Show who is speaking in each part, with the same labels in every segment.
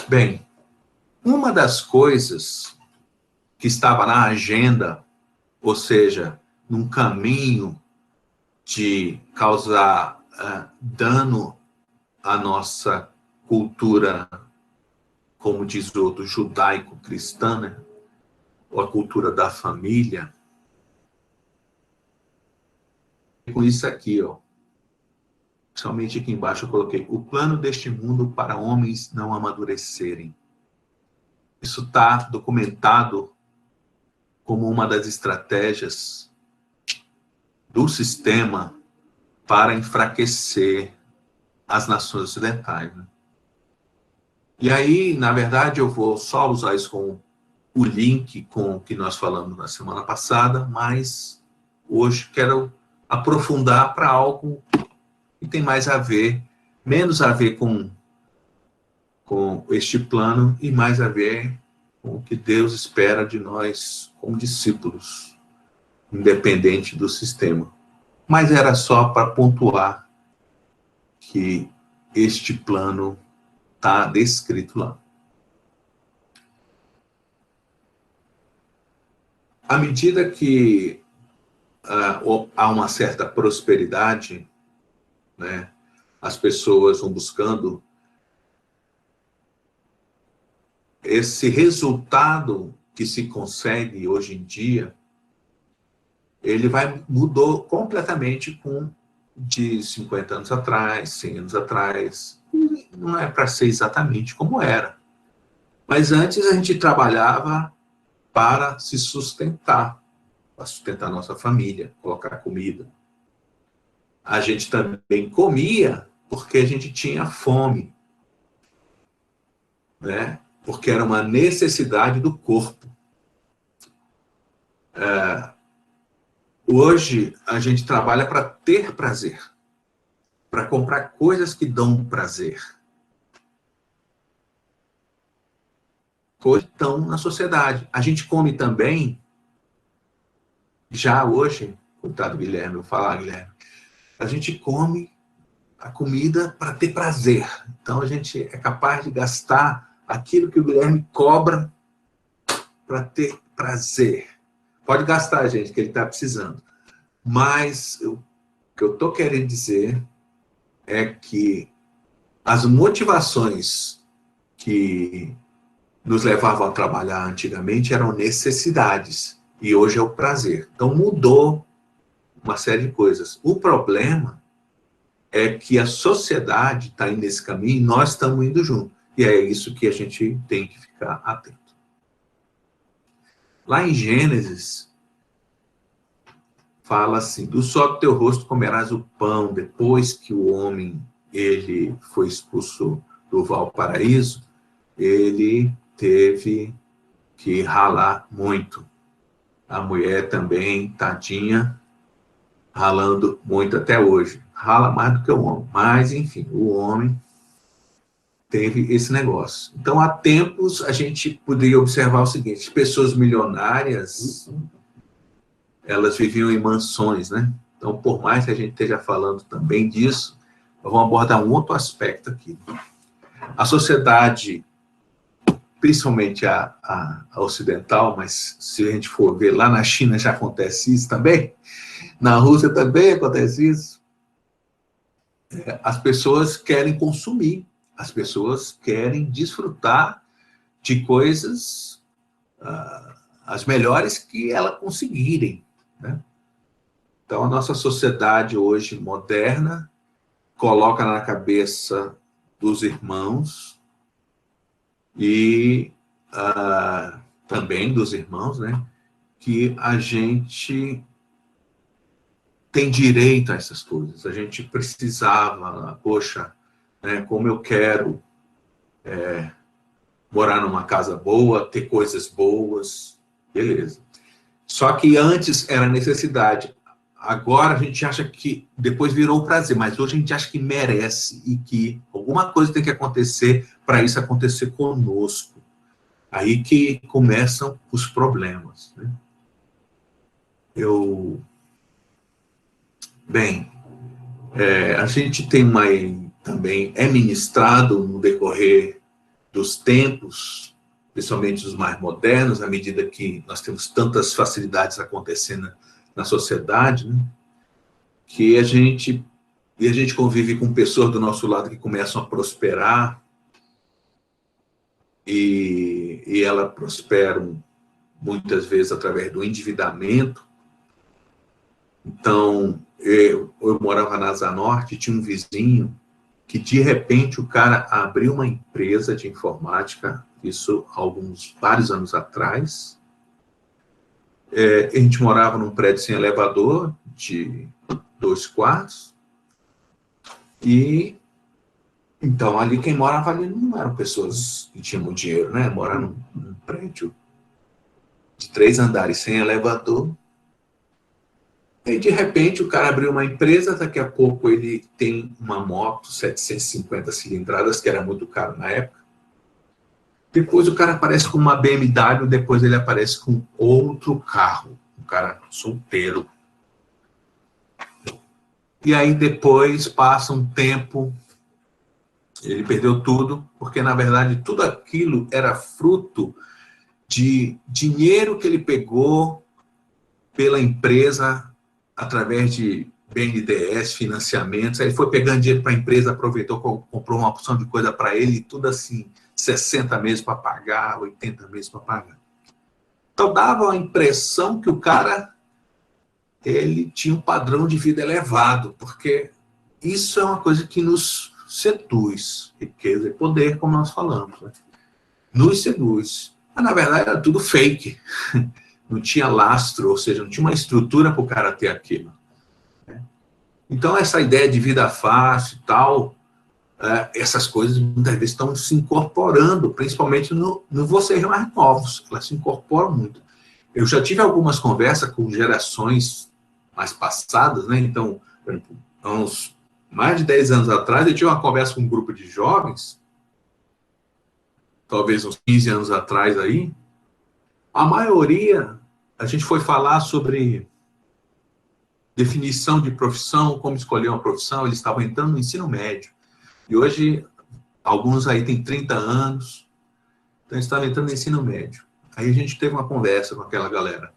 Speaker 1: Bem, uma das coisas que estava na agenda, ou seja, num caminho de causar dano à nossa cultura, como diz o outro, judaico-cristã, né? Ou a cultura da família, com isso aqui, ó. Somente aqui embaixo eu coloquei: o plano deste mundo para homens não amadurecerem. Isso está documentado como uma das estratégias do sistema para enfraquecer as nações ocidentais, né? E aí, na verdade, eu vou só usar isso como o link com o que nós falamos na semana passada, mas hoje quero aprofundar para algo que tem mais a ver, menos a ver com este plano e mais a ver com o que Deus espera de nós como discípulos, independente do sistema. Mas era só para pontuar que este plano está descrito lá. À medida que há uma certa prosperidade, né, as pessoas vão buscando esse resultado que se consegue hoje em dia, ele mudou completamente com de 50 anos atrás, 100 anos atrás. Não é para ser exatamente como era. Mas antes a gente trabalhava para se sustentar, para sustentar nossa família, colocar comida. A gente também comia porque a gente tinha fome, né? Porque era uma necessidade do corpo. Hoje a gente trabalha para ter prazer, para comprar coisas que dão prazer. Coisas que estão na sociedade. A gente come também, já hoje, coitado Guilherme, vou falar, Guilherme, a gente come a comida para ter prazer. Então a gente é capaz de gastar aquilo que o Guilherme cobra para ter prazer. Pode gastar, gente, que ele está precisando. Mas o que eu estou querendo dizer é que as motivações que nos levavam a trabalhar antigamente eram necessidades, e hoje é o prazer. Então mudou uma série de coisas. O problema é que a sociedade está indo nesse caminho e nós estamos indo junto. E é isso que a gente tem que ficar atento. Lá em Gênesis, fala assim: do sol do teu rosto comerás o pão. Depois que o homem ele foi expulso do Valparaíso, ele teve que ralar muito. A mulher também, tadinha, ralando muito até hoje. Rala mais do que o homem. Mas, enfim, o homem teve esse negócio. Então, há tempos, a gente poderia observar o seguinte: pessoas milionárias, elas viviam em mansões, né? Então, por mais que a gente esteja falando também disso, vamos abordar um outro aspecto aqui. A sociedade, principalmente a ocidental, mas se a gente for ver, lá na China já acontece isso também, na Rússia também acontece isso. As pessoas querem consumir, as pessoas querem desfrutar de coisas, as melhores que elas conseguirem, né? Então, a nossa sociedade hoje moderna coloca na cabeça dos irmãos e também dos irmãos, né, que a gente tem direito a essas coisas. A gente precisava, poxa, né, como eu quero morar numa casa boa, ter coisas boas, beleza. Só que antes era necessidade. Agora a gente acha que depois virou prazer, mas hoje a gente acha que merece e que alguma coisa tem que acontecer para isso acontecer conosco. Aí que começam os problemas, né? Bem, a gente tem também é ministrado no decorrer dos tempos, principalmente os mais modernos, à medida que nós temos tantas facilidades acontecendo na sociedade, né? Que a gente convive com pessoas do nosso lado que começam a prosperar e elas prosperam muitas vezes através do endividamento. Então, eu morava na Asa Norte, tinha um vizinho que, de repente, o cara abriu uma empresa de informática, isso há vários anos atrás. A gente morava num prédio sem elevador, de 2 quartos, e então ali quem morava ali não eram pessoas que tinham muito dinheiro, né? Morar num prédio de 3 andares sem elevador. E de repente o cara abriu uma empresa, daqui a pouco ele tem uma moto 750 cilindradas, que era muito caro na época. Depois o cara aparece com uma BMW, depois ele aparece com outro carro, um cara solteiro. E aí depois passa um tempo, ele perdeu tudo, porque na verdade tudo aquilo era fruto de dinheiro que ele pegou pela empresa através de BNDES, financiamentos. Aí ele foi pegando dinheiro para a empresa, aproveitou, comprou uma opção de coisa para ele, tudo assim, 60 meses para pagar, 80 meses para pagar. Então dava a impressão que o cara ele tinha um padrão de vida elevado, porque isso é uma coisa que nos seduz, riqueza e poder, como nós falamos, né? Nos seduz. Mas, na verdade, era tudo fake. Não tinha lastro, ou seja, não tinha uma estrutura para o cara ter aquilo. Então, essa ideia de vida fácil e tal, essas coisas muitas vezes estão se incorporando, principalmente no vocês mais novos. Elas se incorporam muito. Eu já tive algumas conversas com gerações mais passadas, né? Então, por exemplo, há uns mais de 10 anos atrás, eu tive uma conversa com um grupo de jovens, talvez uns 15 anos atrás aí. A maioria, a gente foi falar sobre definição de profissão, como escolher uma profissão, eles estavam entrando no ensino médio. E hoje, alguns aí têm 30 anos, então eles estavam entrando no ensino médio. Aí a gente teve uma conversa com aquela galera.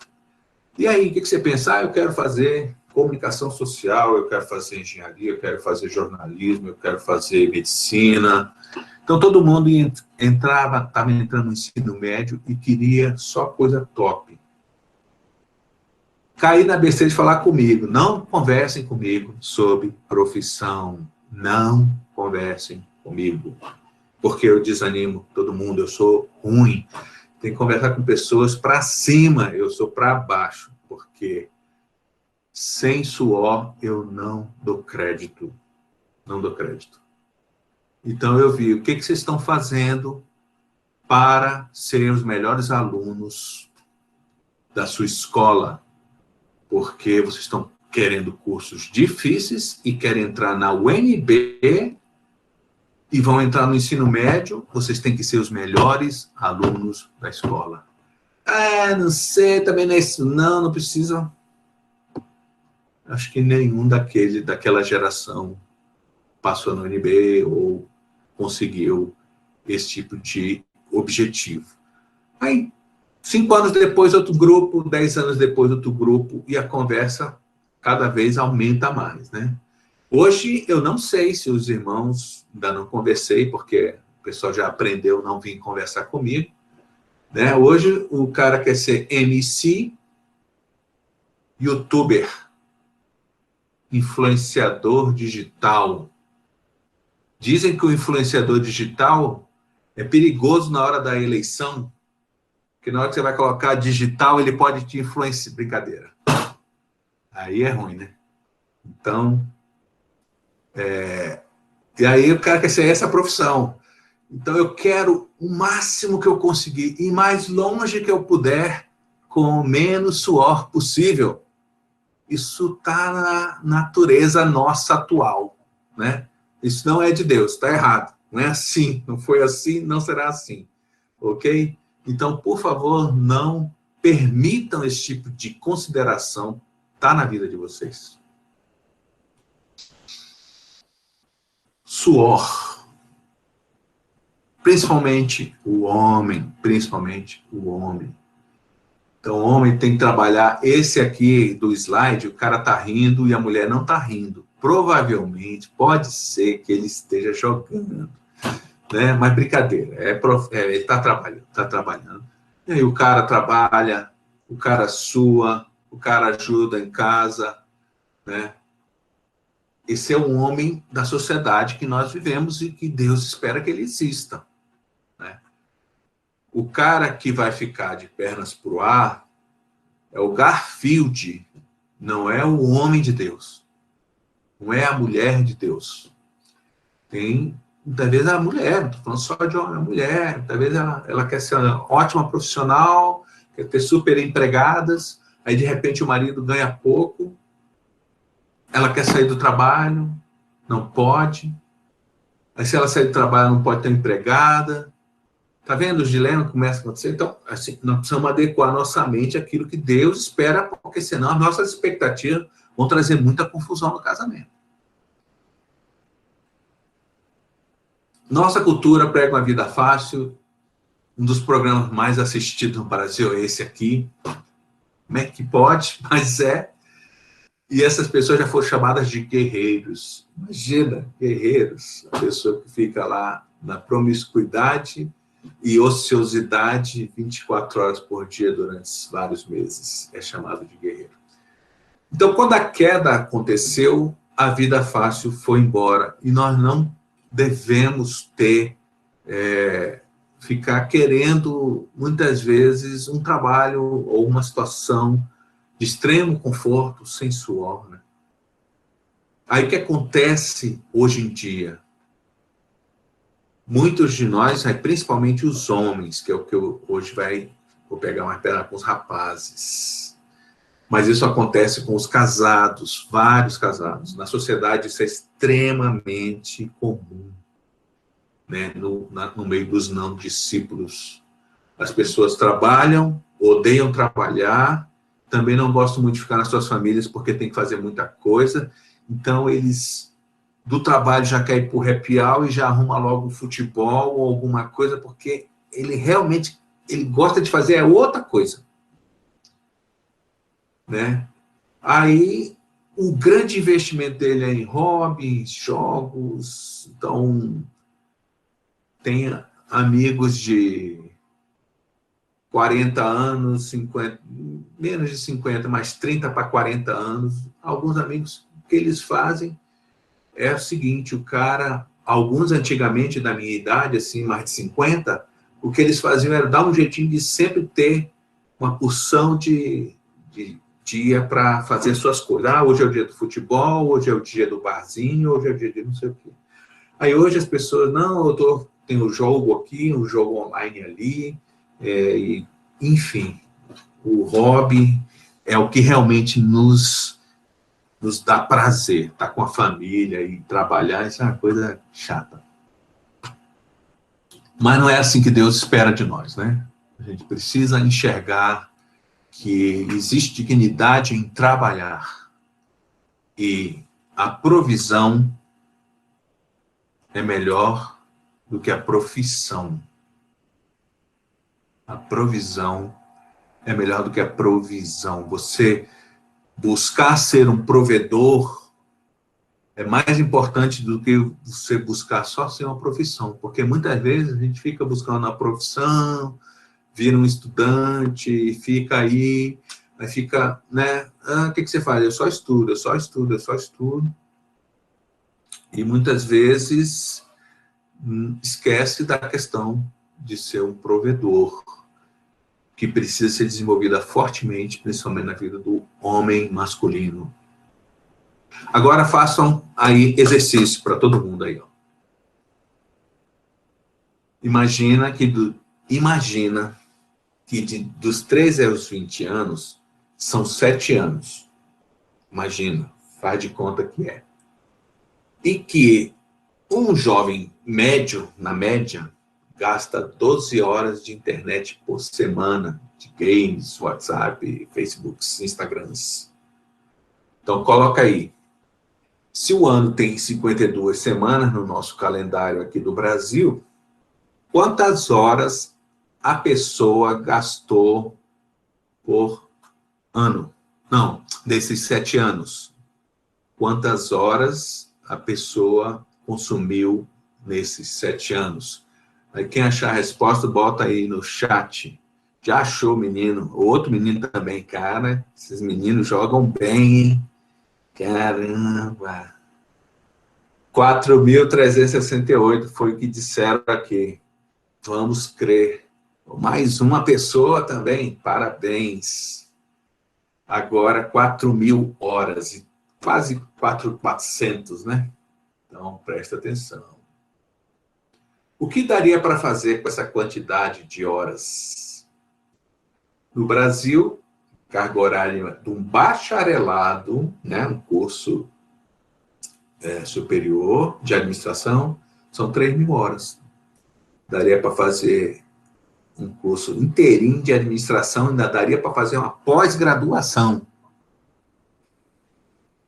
Speaker 1: E aí, o que você pensa? Eu quero fazer comunicação social, eu quero fazer engenharia, eu quero fazer jornalismo, eu quero fazer medicina. Então, todo mundo estava entrando no ensino médio e queria só coisa top. Caí na besteira de falar comigo. Não conversem comigo sobre profissão. Não conversem comigo. Porque eu desanimo todo mundo, eu sou ruim. Tem que conversar com pessoas para cima, eu sou para baixo. Porque sem suor eu não dou crédito. Não dou crédito. Então eu vi o que vocês estão fazendo para serem os melhores alunos da sua escola. Porque vocês estão querendo cursos difíceis e querem entrar na UNB e vão entrar no ensino médio, vocês têm que ser os melhores alunos da escola. Não sei, também não é isso, não precisa. Acho que nenhum daquela geração passou no UNB ou conseguiu esse tipo de objetivo. Aí, 5 anos depois, outro grupo, 10 anos depois, outro grupo, e a conversa cada vez aumenta mais, né? Hoje, eu não sei se os irmãos, ainda não conversei, porque o pessoal já aprendeu não vir conversar comigo, né? Hoje, o cara quer ser MC, youtuber, influenciador digital. Dizem que o influenciador digital é perigoso na hora da eleição, porque na hora que você vai colocar digital, ele pode te influenciar. Brincadeira. Aí é ruim, né? Então, e aí o cara quer ser essa profissão. Então eu quero o máximo que eu conseguir, ir mais longe que eu puder, com o menos suor possível. Isso está na natureza nossa atual, né? Isso não é de Deus, está errado. Não é assim, não foi assim, não será assim. Ok? Então, por favor, não permitam esse tipo de consideração estar na vida de vocês. Suor. Principalmente o homem, principalmente o homem. Então, o homem tem que trabalhar. Esse aqui do slide, o cara tá rindo e a mulher não tá rindo. Provavelmente, pode ser que ele esteja jogando, né? Mas brincadeira, ele tá trabalhando, tá trabalhando. E aí o cara trabalha, o cara sua, o cara ajuda em casa, né? Esse é um homem da sociedade que nós vivemos e que Deus espera que ele exista, né? O cara que vai ficar de pernas para o ar é o Garfield, não é o homem de Deus, não é a mulher de Deus. Tem, muitas vezes, a mulher, não estou falando só de homem, a mulher, muitas vezes ela quer ser uma ótima profissional, quer ter super empregadas, aí de repente o marido ganha pouco, ela quer sair do trabalho, não pode, aí se ela sair do trabalho não pode ter empregada. Tá vendo os dilemas que começam a acontecer? Então, assim, nós precisamos adequar nossa mente àquilo que Deus espera, porque senão as nossas expectativas vão trazer muita confusão no casamento. Nossa cultura prega uma vida fácil. Um dos programas mais assistidos no Brasil é esse aqui. Como é que pode? Mas é. E essas pessoas já foram chamadas de guerreiros. Imagina, guerreiros. A pessoa que fica lá na promiscuidade e ociosidade 24 horas por dia durante vários meses. É chamado de guerreiro. Então, quando a queda aconteceu, a vida fácil foi embora. E nós não devemos ficar querendo, muitas vezes, um trabalho ou uma situação de extremo conforto sem suor, né? Aí o que acontece hoje em dia? Muitos de nós, principalmente os homens, que é o que eu hoje vou pegar mais perna com os rapazes, mas isso acontece com os casados, vários casados. Na sociedade isso é extremamente comum, né? No meio dos não discípulos. As pessoas trabalham, odeiam trabalhar, também não gostam muito de ficar nas suas famílias porque tem que fazer muita coisa, então eles do trabalho já quer ir para o happy hour e já arruma logo futebol ou alguma coisa, porque ele realmente gosta de fazer outra coisa, né? Aí o grande investimento dele é em hobbies, jogos. Então tem amigos de 40 anos, 50, menos de 50, mais 30 para 40 anos. Alguns amigos, o que eles fazem é o seguinte: o cara, alguns antigamente da minha idade, assim, mais de 50, o que eles faziam era dar um jeitinho de sempre ter uma porção de dia para fazer suas coisas. Ah, hoje é o dia do futebol, hoje é o dia do barzinho, hoje é o dia de não sei o quê. Aí hoje as pessoas, não, tenho um jogo aqui, um jogo online ali, enfim, o hobby é o que realmente nos dá prazer, estar com a família e trabalhar, isso é uma coisa chata. Mas não é assim que Deus espera de nós, né? A gente precisa enxergar que existe dignidade em trabalhar e a provisão é melhor do que a profissão. A provisão é melhor do que a provisão. Você buscar ser um provedor é mais importante do que você buscar só ser uma profissão, porque muitas vezes a gente fica buscando a profissão, vira um estudante, fica aí fica, né? O que você faz? Eu só estudo, eu só estudo, eu só estudo. E muitas vezes esquece da questão de ser um provedor, que precisa ser desenvolvida fortemente, principalmente na vida do homem masculino. Agora façam aí exercício para todo mundo aí, ó. Imagina que dos 13 aos 20 anos são 7 anos. Imagina, faz de conta que é. E que um jovem médio, na média, gasta 12 horas de internet por semana, de games, WhatsApp, Facebook, Instagrams. Então, coloca aí. Se o ano tem 52 semanas no nosso calendário aqui do Brasil, quantas horas a pessoa gastou por ano. Não, desses 7 anos. Quantas horas a pessoa consumiu nesses 7 anos? Aí quem achar a resposta, bota aí no chat. Já achou, menino? O outro menino também, cara. Esses meninos jogam bem, hein? Caramba! 4.368 foi o que disseram aqui. Vamos crer. Mais uma pessoa também, parabéns. Agora 4.000 horas, quase 4.400, né? Então, presta atenção. O que daria para fazer com essa quantidade de horas? No Brasil, carga horária de um bacharelado, né, um curso superior de administração, são 3.000 horas. Daria para fazer um curso inteirinho de administração, ainda daria para fazer uma pós-graduação.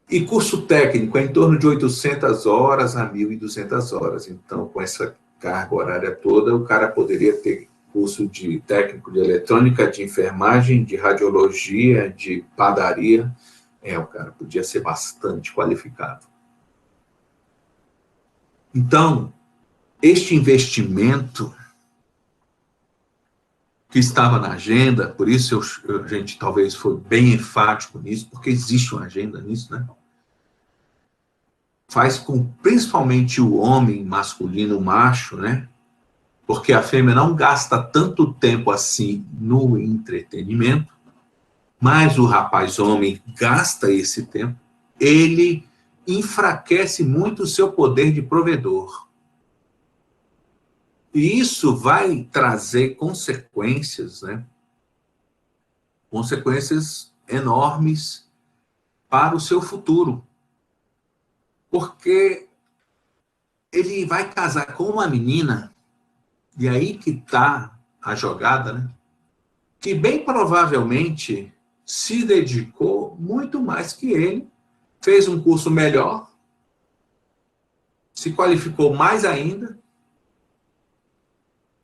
Speaker 1: E curso técnico é em torno de 800 horas a 1.200 horas. Então, com essa carga horária toda, o cara poderia ter curso de técnico de eletrônica, de enfermagem, de radiologia, de padaria. O cara podia ser bastante qualificado. Então, este investimento que estava na agenda, por isso a gente talvez foi bem enfático nisso, porque existe uma agenda nisso, né? Faz com, principalmente o homem masculino, macho, né? Porque a fêmea não gasta tanto tempo assim no entretenimento, mas o rapaz homem gasta esse tempo, ele enfraquece muito o seu poder de provedor. E isso vai trazer consequências, né? Consequências enormes para o seu futuro. Porque ele vai casar com uma menina, e aí que está a jogada, né? Que bem provavelmente se dedicou muito mais que ele, fez um curso melhor, se qualificou mais ainda,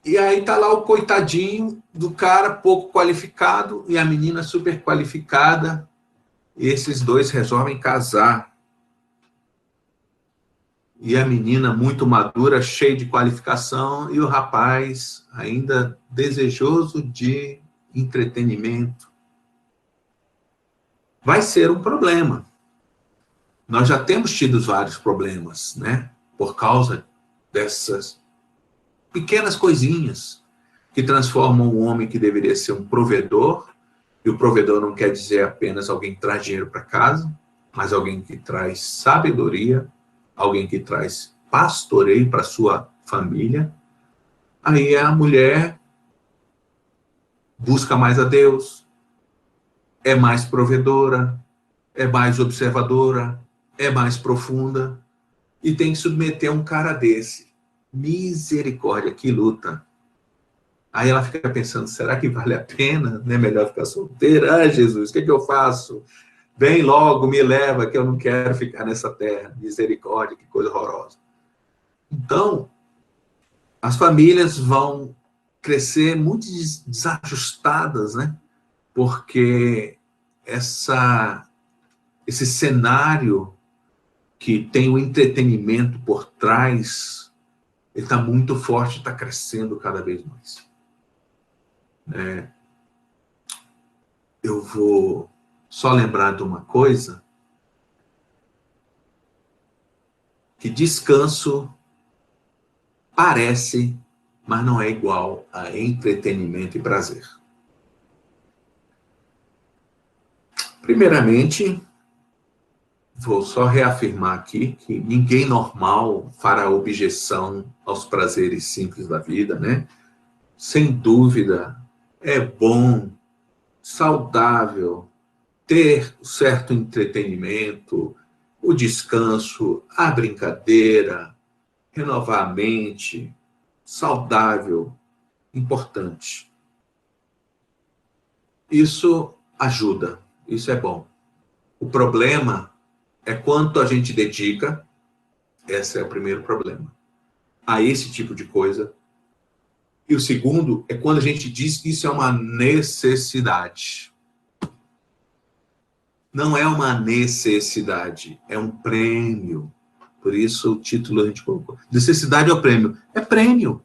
Speaker 1: e aí está lá o coitadinho do cara pouco qualificado e a menina super qualificada, e esses dois resolvem casar. E a menina muito madura, cheia de qualificação, e o rapaz ainda desejoso de entretenimento. Vai ser um problema. Nós já temos tido vários problemas, né? Por causa dessas pequenas coisinhas que transformam o homem que deveria ser um provedor, e o provedor não quer dizer apenas alguém que traz dinheiro para casa, mas alguém que traz sabedoria, alguém que traz pastoreio para sua família. Aí a mulher busca mais a Deus, é mais provedora, é mais observadora, é mais profunda, e tem que submeter um cara desse. Misericórdia, que luta. Aí ela fica pensando, será que vale a pena? Não é melhor ficar solteira? Ah, Jesus, o que eu faço? Vem logo, me leva, que eu não quero ficar nessa terra. Misericórdia, que coisa horrorosa. Então, as famílias vão crescer muito desajustadas, né? Porque esse cenário que tem o entretenimento por trás, ele está muito forte, está crescendo cada vez mais. Eu vou só lembrar de uma coisa, que descanso parece, mas não é igual a entretenimento e prazer. Primeiramente, vou só reafirmar aqui que ninguém normal fará objeção aos prazeres simples da vida, né? Sem dúvida, é bom, saudável, ter certo entretenimento, o descanso, a brincadeira, renovar a mente, saudável, importante. Isso ajuda, isso é bom. O problema é quanto a gente dedica, esse é o primeiro problema, a esse tipo de coisa, E o segundo é quando a gente diz que isso é uma necessidade. Não é uma necessidade, é um prêmio. Por isso o título a gente colocou. Necessidade é o prêmio. É prêmio.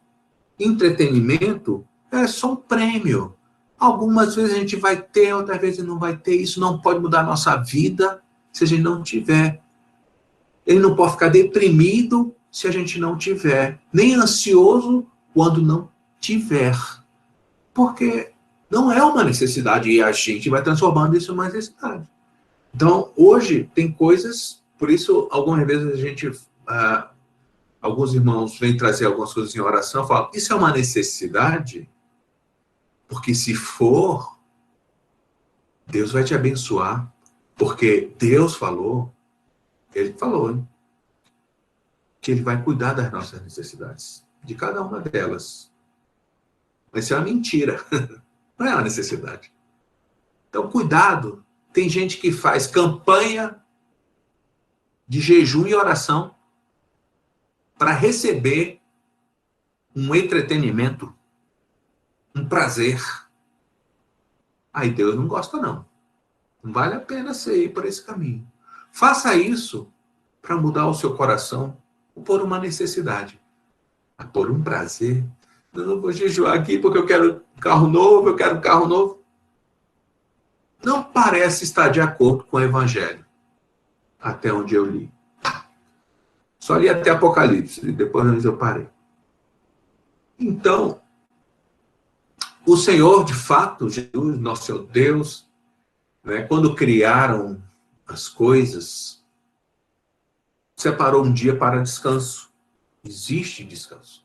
Speaker 1: Entretenimento é só um prêmio. Algumas vezes a gente vai ter, outras vezes não vai ter. Isso não pode mudar a nossa vida se a gente não tiver. Ele não pode ficar deprimido se a gente não tiver. Nem ansioso quando não tiver. Porque não é uma necessidade e a gente vai transformando isso em uma necessidade. Então, hoje, tem coisas, por isso, algumas vezes a gente, alguns irmãos vêm trazer algumas coisas em oração, falam, isso é uma necessidade? Porque se for, Deus vai te abençoar, porque Deus falou, Ele falou, hein, que Ele vai cuidar das nossas necessidades, de cada uma delas. Mas isso é uma mentira, não é uma necessidade. Então, cuidado. Tem gente que faz campanha de jejum e oração para receber um entretenimento, um prazer. Aí Deus não gosta, não. Não vale a pena você ir por esse caminho. Faça isso para mudar o seu coração por uma necessidade. Por um prazer. Eu não vou jejuar aqui porque eu quero um carro novo, eu quero um carro novo. Não parece estar de acordo com o Evangelho, até onde eu li. Só li até Apocalipse, e depois eu parei. Então, o Senhor, de fato, Jesus, nosso Deus, né, quando criaram as coisas, separou um dia para descanso. Existe descanso.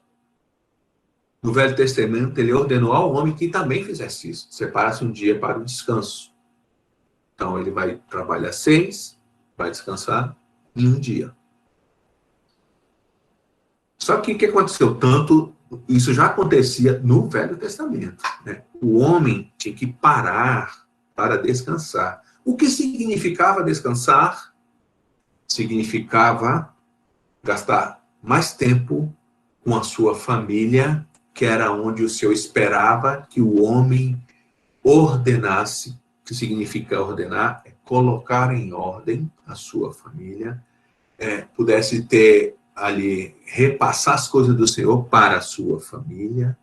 Speaker 1: No Velho Testamento, ele ordenou ao homem que também fizesse isso, separasse um dia para o descanso. Então, ele vai trabalhar 6, vai descansar em um dia. Só que o que aconteceu? Tanto, isso já acontecia no Velho Testamento. Né? O homem tinha que parar para descansar. O que significava descansar? Significava gastar mais tempo com a sua família, que era onde o Senhor esperava que o homem ordenasse. O que significa ordenar? É colocar em ordem a sua família, pudesse ter ali, repassar as coisas do Senhor para a sua família,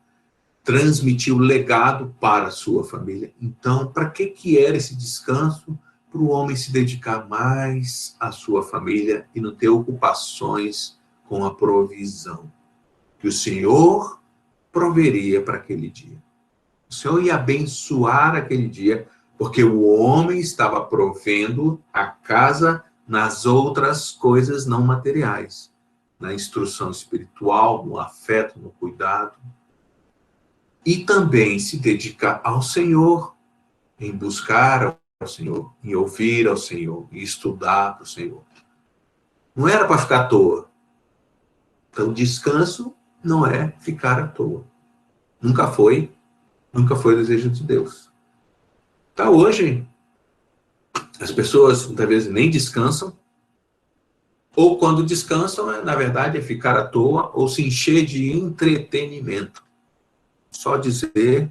Speaker 1: transmitir o legado para a sua família. Então, para que era esse descanso? Para o homem se dedicar mais à sua família e não ter ocupações com a provisão que o Senhor proveria para aquele dia. O Senhor ia abençoar aquele dia, porque o homem estava provendo a casa nas outras coisas não materiais, na instrução espiritual, no afeto, no cuidado, e também se dedicar ao Senhor, em buscar ao Senhor, em ouvir ao Senhor, em estudar para o Senhor. Não era para ficar à toa. Então, descanso não é ficar à toa. Nunca foi o desejo de Deus. Então, hoje, as pessoas, muitas vezes, nem descansam, ou quando descansam, na verdade, é ficar à toa, ou se encher de entretenimento. Só dizer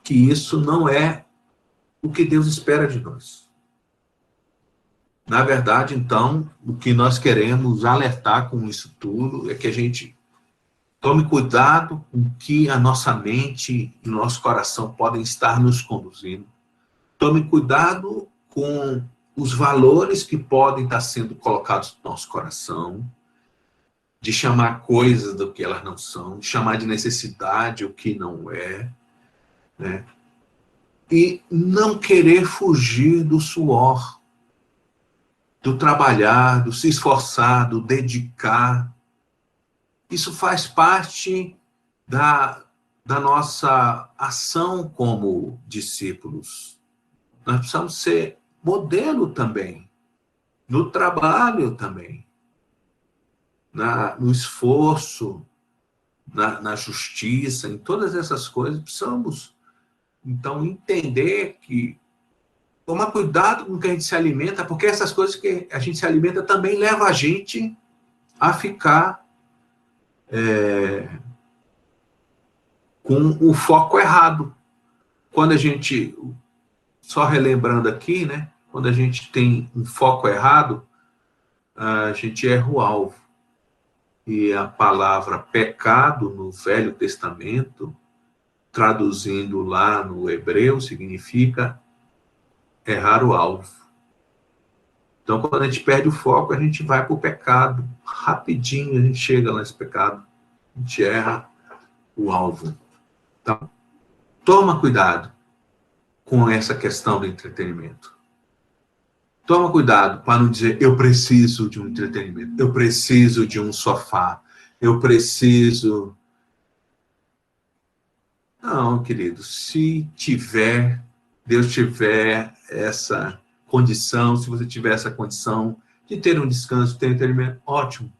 Speaker 1: que isso não é o que Deus espera de nós. Na verdade, então, o que nós queremos alertar com isso tudo é que a gente tome cuidado com que a nossa mente e o nosso coração podem estar nos conduzindo. Tome cuidado com os valores que podem estar sendo colocados no nosso coração, de chamar coisas do que elas não são, de chamar de necessidade o que não é, né? E não querer fugir do suor, do trabalhar, do se esforçar, do dedicar. Isso faz parte da nossa ação como discípulos. Nós precisamos ser modelo também, no trabalho também, no esforço, na justiça, em todas essas coisas. Precisamos, então, entender que tomar cuidado com o que a gente se alimenta, porque essas coisas que a gente se alimenta também levam a gente a ficar com o foco errado. Quando a gente, só relembrando aqui, né? Quando a gente tem um foco errado, a gente erra o alvo. E a palavra pecado no Velho Testamento, traduzindo lá no hebreu, significa errar o alvo. Então, quando a gente perde o foco, a gente vai para o pecado. Rapidinho a gente chega lá nesse pecado. A gente erra o alvo. Então, toma cuidado com essa questão do entretenimento. Toma cuidado para não dizer, eu preciso de um entretenimento, eu preciso de um sofá, eu preciso... Não, querido, se tiver, Deus tiver essa condição, se você tiver essa condição de ter um descanso, ter um entretenimento, ótimo,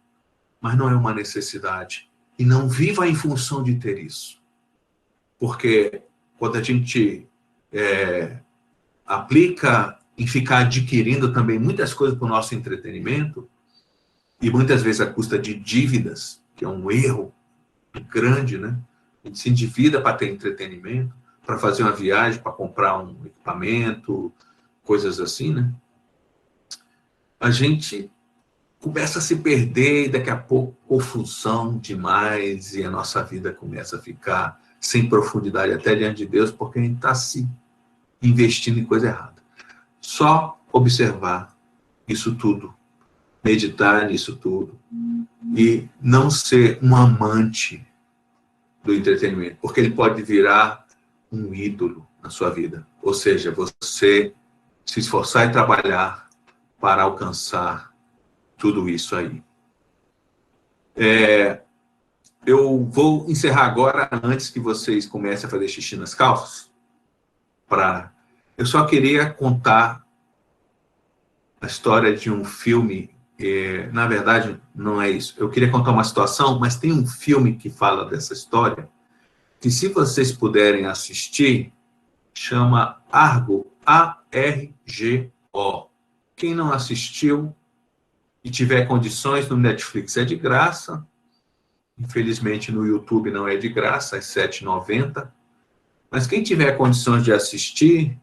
Speaker 1: mas não é uma necessidade. E não viva em função de ter isso. Porque quando a gente aplica em ficar adquirindo também muitas coisas para o nosso entretenimento, e muitas vezes à custa de dívidas, que é um erro grande, né? A gente se endivida para ter entretenimento, para fazer uma viagem, para comprar um equipamento, coisas assim, né? A gente começa a se perder e daqui a pouco confusão demais e a nossa vida começa a ficar sem profundidade até diante de Deus, porque a gente está se investindo em coisa errada. Só observar isso tudo, meditar nisso tudo e não ser um amante do entretenimento, porque ele pode virar um ídolo na sua vida. Ou seja, você se esforçar e trabalhar para alcançar tudo isso aí. Eu vou encerrar agora, antes que vocês comecem a fazer xixi nas calças. Eu só queria contar a história de um filme. Na verdade, não é isso. Eu queria contar uma situação, mas tem um filme que fala dessa história, que se vocês puderem assistir, chama Argo, A-R-G-O. Quem não assistiu e tiver condições, no Netflix é de graça. Infelizmente, no YouTube não é de graça, é R$ 7,90. Mas quem tiver condições de assistir,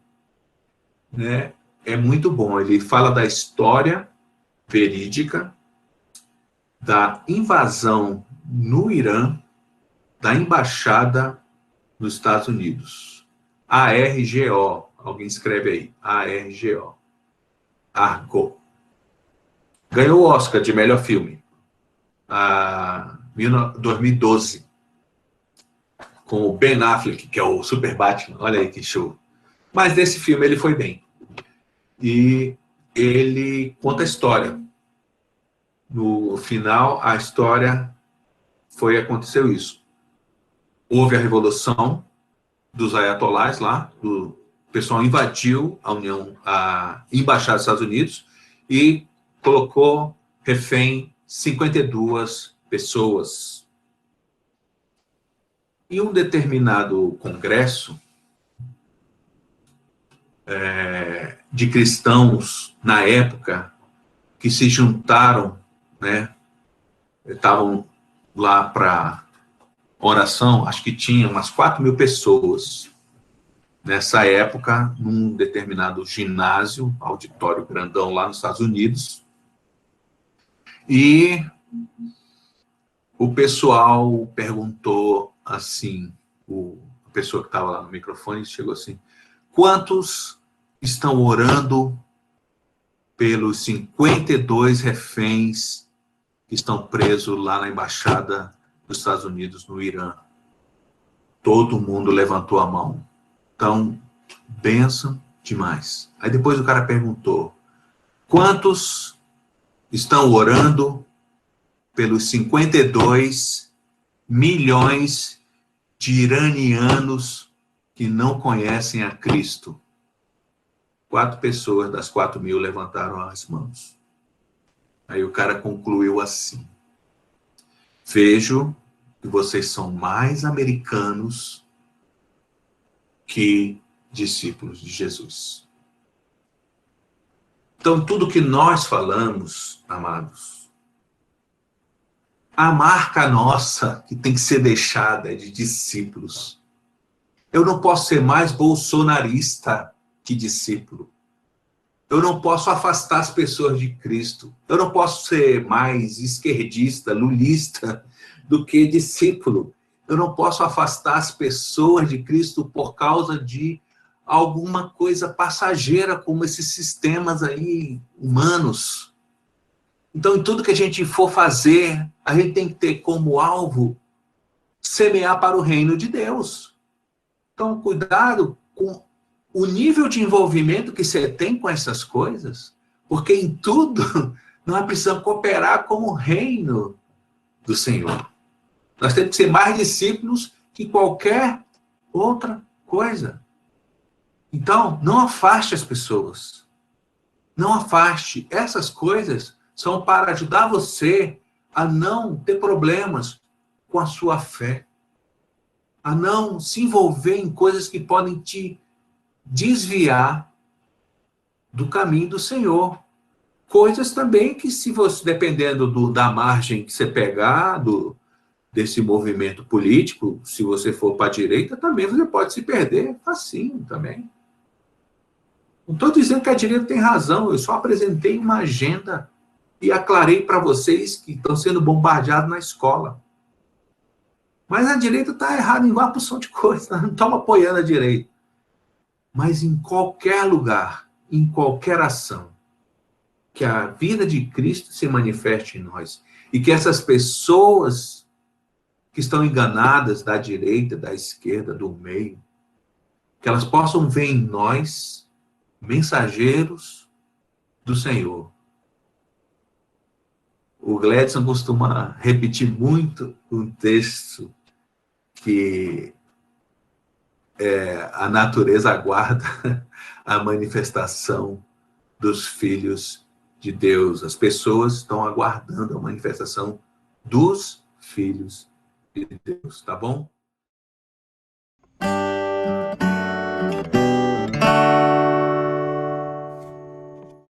Speaker 1: né, é muito bom. Ele fala da história verídica, da invasão no Irã, da embaixada nos Estados Unidos. A-R-G-O. Alguém escreve aí. A-R-G-O. Argo. Ganhou o Oscar de melhor filme. 2012. Com o Ben Affleck, que é o Super Batman. Olha aí que show. Mas nesse filme ele foi bem. E ele conta a história. No final, a história aconteceu isso. Houve a revolução dos ayatolás lá, o pessoal invadiu a embaixada dos Estados Unidos e colocou refém 52 pessoas. Em um determinado congresso de cristãos, na época, que se juntaram, né, estavam lá para oração, acho que tinha umas 4.000 pessoas nessa época, num determinado ginásio, auditório grandão lá nos Estados Unidos, e o pessoal perguntou assim, a pessoa que estava lá no microfone chegou assim, quantos estão orando pelos 52 reféns que estão presos lá na embaixada dos Estados Unidos no Irã? Todo mundo levantou a mão. Então, bênção demais. Aí depois o cara perguntou, quantos estão orando pelos 52 milhões de iranianos que não conhecem a Cristo? 4 pessoas das 4.000 levantaram as mãos. Aí o cara concluiu assim, vejo que vocês são mais americanos que discípulos de Jesus. Então, tudo que nós falamos, amados, a marca nossa que tem que ser deixada é de discípulos. Eu não posso ser mais bolsonarista que discípulo. Eu não posso afastar as pessoas de Cristo. Eu não posso ser mais esquerdista, lulista do que discípulo. Eu não posso afastar as pessoas de Cristo por causa de alguma coisa passageira, como esses sistemas aí humanos. Então, em tudo que a gente for fazer, a gente tem que ter como alvo semear para o reino de Deus. Então, cuidado com o nível de envolvimento que você tem com essas coisas, porque em tudo nós precisamos cooperar com o reino do Senhor. Nós temos que ser mais discípulos que qualquer outra coisa. Então, não afaste as pessoas. Não afaste. Essas coisas são para ajudar você a não ter problemas com a sua fé, a não se envolver em coisas que podem te desviar do caminho do Senhor. Coisas também que, se você, dependendo da margem que você pegar, desse movimento político, se você for para a direita, também você pode se perder facinho também. Não estou dizendo que a direita tem razão, eu só apresentei uma agenda e aclarei para vocês que estão sendo bombardeados na escola. Mas a direita está errada em uma porção de coisas, não estamos apoiando a direita. Mas em qualquer lugar, em qualquer ação, que a vida de Cristo se manifeste em nós e que essas pessoas que estão enganadas da direita, da esquerda, do meio, que elas possam ver em nós mensageiros do Senhor. O Gledson costuma repetir muito um texto que a natureza aguarda a manifestação dos filhos de Deus. As pessoas estão aguardando a manifestação dos filhos de Deus, tá bom?